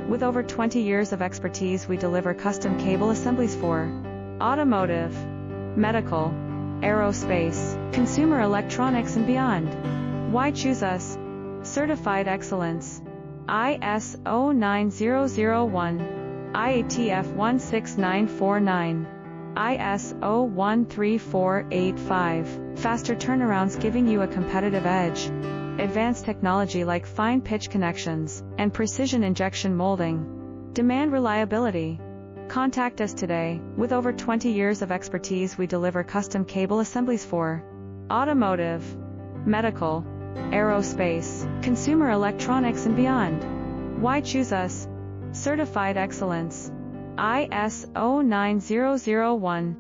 With over 20 years of expertise, we deliver custom cable assemblies for automotive, medical, aerospace, consumer electronics and beyond. Why choose us? Certified excellence. ISO 9001, IATF 16949, ISO 13485. Faster turnarounds giving you a competitive edge. Advanced technology like fine pitch connections and precision injection molding. Demand reliability. Contact us today. With over 20 years of expertise, we deliver custom cable assemblies for automotive, medical, aerospace, consumer electronics and beyond. Why choose us? Certified excellence. ISO 9001.